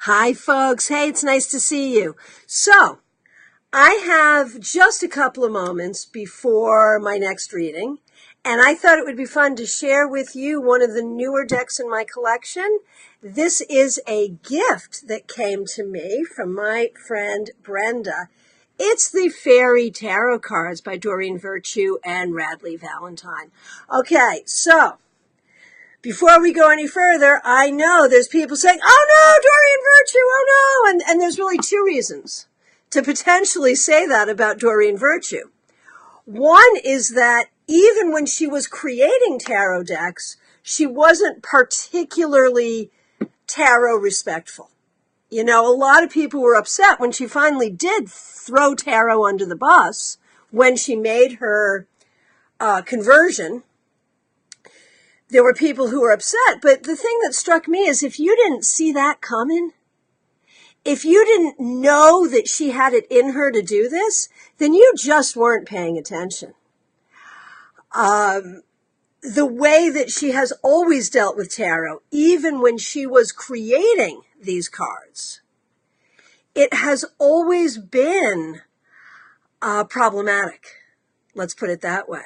Hi, folks. Hey, it's nice to see you. So, I have just a couple of moments before my next reading, and I thought it would be fun to share with you one of the newer decks in my collection. This is a gift that came to me from my friend Brenda. It's the Fairy Tarot cards by Doreen Virtue and Radley Valentine. Okay, so before we go any further, I know there's people saying, oh no, Doreen Virtue, oh no. And there's really two reasons to potentially say that about Doreen Virtue. One is that even when she was creating tarot decks, she wasn't particularly tarot respectful. You know, a lot of people were upset when she finally did throw tarot under the bus when she made her conversion. There were people who were upset, but the thing that struck me is if you didn't see that coming, if you didn't know that she had it in her to do this, then you just weren't paying attention. The way that she has always dealt with tarot, even when she was creating these cards, it has always been problematic. Let's put it that way.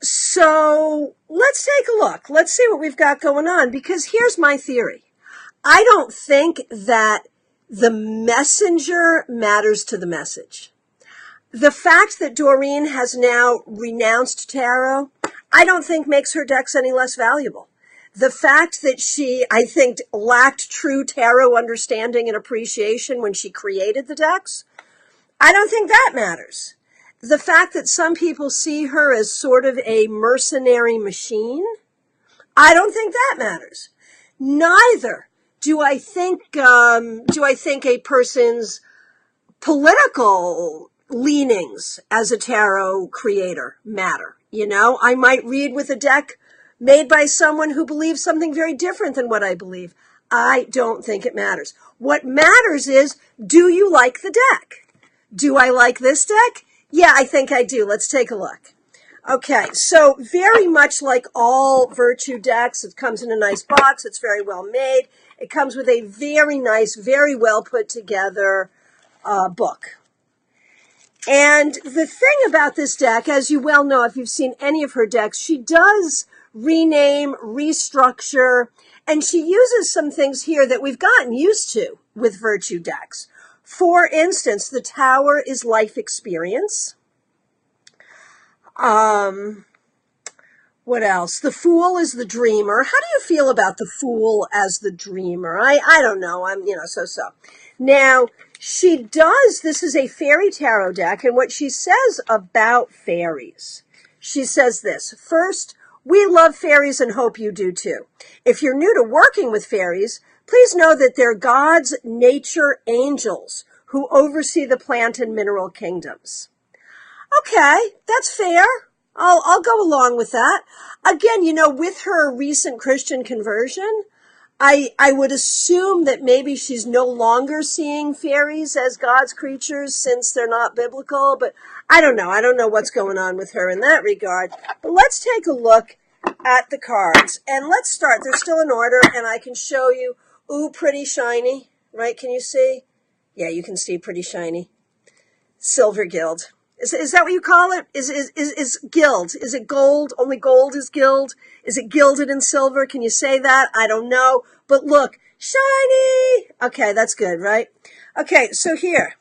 So let's take a look. Let's see what we've got going on, because here's my theory. I don't think that the messenger matters to the message. The fact that Doreen has now renounced tarot, I don't think makes her decks any less valuable. The fact that she, I think, lacked true tarot understanding and appreciation when she created the decks, I don't think that matters. The fact that some people see her as sort of a mercenary machine, I don't think that matters. Neither do I think a person's political leanings as a tarot creator matter. You know, I might read with a deck made by someone who believes something very different than what I believe. I don't think it matters. What matters is, do you like the deck? Do I like this deck? Yeah, I think I do. Let's take a look. Okay, so very much like all Virtue decks, it comes in a nice box. It's very well made. It comes with a very nice, very well put together book. And the thing about this deck, as you well know, if you've seen any of her decks, she does rename, restructure, and she uses some things here that we've gotten used to with Virtue decks. For instance, the Tower is life experience. What else? The Fool is the dreamer. How do you feel about the Fool as the dreamer? I don't know. I'm, so. Now, this is a fairy tarot deck, and what she says about fairies, she says this: first, we love fairies and hope you do too. If you're new to working with fairies, please know that they're God's nature angels who oversee the plant and mineral kingdoms. Okay, that's fair. I'll go along with that. Again, with her recent Christian conversion, I would assume that maybe she's no longer seeing fairies as God's creatures since they're not biblical, but I don't know. I don't know what's going on with her in that regard. But let's take a look at the cards, and let's start. They're still in order, and I can show you. Ooh, pretty shiny, right? Can you see? Yeah, you can see pretty shiny. Silver gild. Is that what you call it? Is gild? Is it gold? Only gold is gild? Is it gilded in silver? Can you say that? I don't know. But look, shiny. Okay, that's good, right? Okay, so here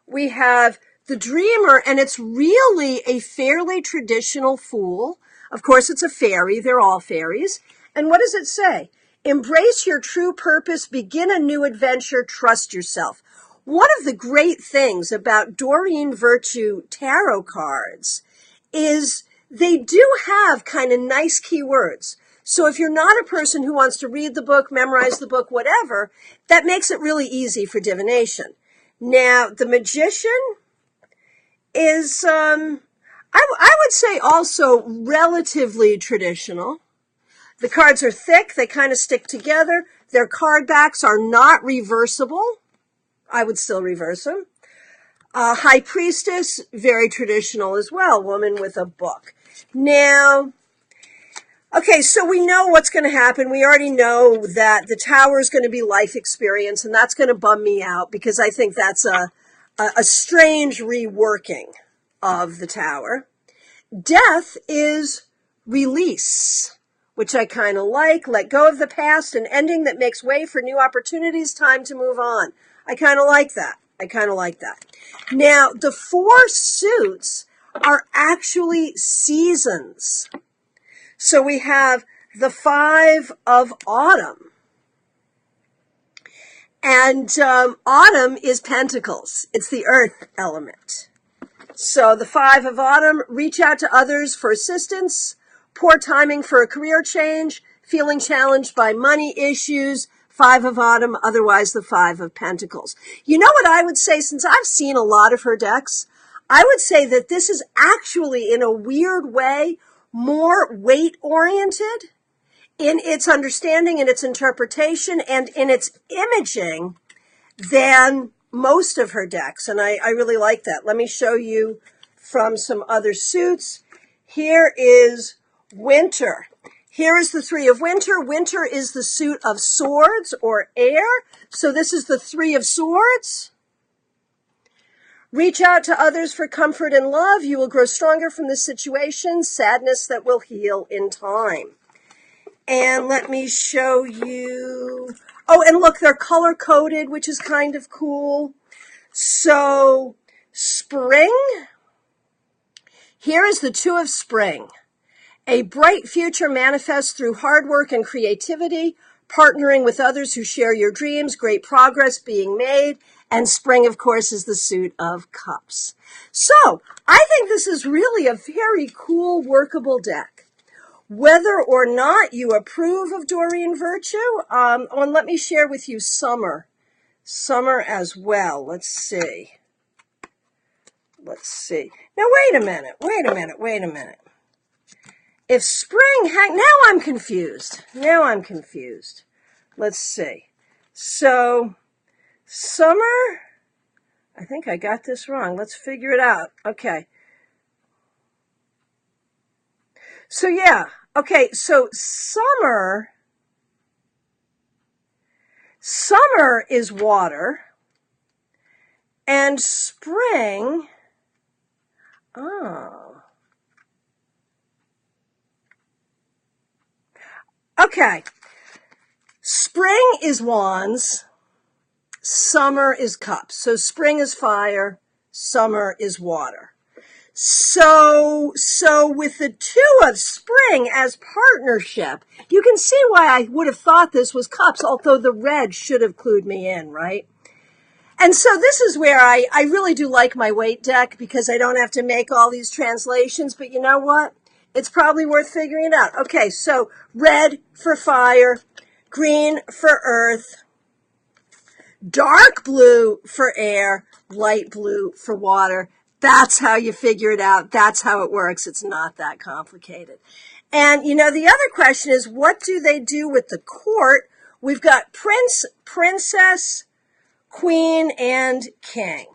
we have the dreamer, and it's really a fairly traditional fool. Of course, it's a fairy. They're all fairies. And what does it say? Embrace your true purpose, begin a new adventure, trust yourself. One of the great things about Doreen Virtue tarot cards is they do have kind of nice keywords. So if you're not a person who wants to read the book, memorize the book, whatever, that makes it really easy for divination. Now, the magician is, I would say also relatively traditional. The cards are thick. They kind of stick together. Their card backs are not reversible. I would still reverse them. High Priestess, very traditional as well, woman with a book. Now, Okay, so we know what's going to happen. We already know that the tower is going to be life experience, and that's going to bum me out because I think that's a strange reworking of the tower. Death is release, which I kind of like. Let go of the past, an ending that makes way for new opportunities, time to move on. I kind of like that. Now, the 4 suits are actually seasons. So we have the 5 of autumn. And autumn is pentacles. It's the earth element. So the 5 of autumn, reach out to others for assistance, poor timing for a career change, feeling challenged by money issues, 5 of autumn, otherwise the 5 of pentacles. You know what I would say, since I've seen a lot of her decks, I would say that this is actually, in a weird way, more weight-oriented in its understanding, in its interpretation, and in its imaging than most of her decks. And I really like that. Let me show you from some other suits. Here is Winter. Here is the 3 of Winter. Winter is the suit of swords or air. So this is the 3 of swords. Reach out to others for comfort and love. You will grow stronger from this situation. Sadness that will heal in time. And let me show you. Oh, and look, they're color-coded, which is kind of cool. So, spring. Here is the 2 of spring. A bright future manifests through hard work and creativity, partnering with others who share your dreams, great progress being made, and spring, of course, is the suit of cups. So, I think this is really a very cool, workable deck. Whether or not you approve of Doreen Virtue, and let me share with you summer as well. Let's see. Now, wait a minute. If spring, now I'm confused. Let's see. So, summer, I think I got this wrong. Let's figure it out. Okay. So, yeah. Okay, so summer is water, and spring, okay, spring is wands, summer is cups. So spring is fire, summer is water. So with the 2 of spring as partnership, you can see why I would have thought this was cups, although the red should have clued me in, right? And so this is where I really do like my weight deck because I don't have to make all these translations, but you know what? It's probably worth figuring it out. Okay, so red for fire, green for earth, dark blue for air, light blue for water. That's how you figure it out. That's how it works. It's not that complicated. And, you know, the other question is, what do they do with the court? We've got prince, princess, queen, and king.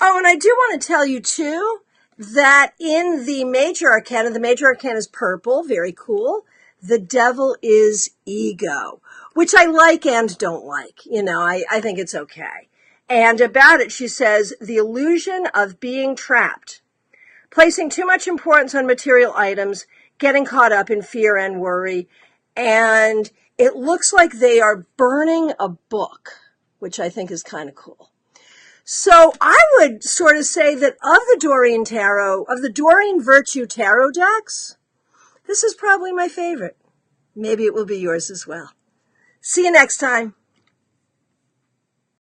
Oh, and I do want to tell you, too, that in the major arcana is purple, very cool. The devil is ego, which I like and don't like. You know, I think it's okay. And about it, she says, the illusion of being trapped, placing too much importance on material items, getting caught up in fear and worry. And it looks like they are burning a book, which I think is kind of cool. So I would sort of say that of the Doreen Virtue Tarot decks, this is probably my favorite. Maybe it will be yours as well. See you next time.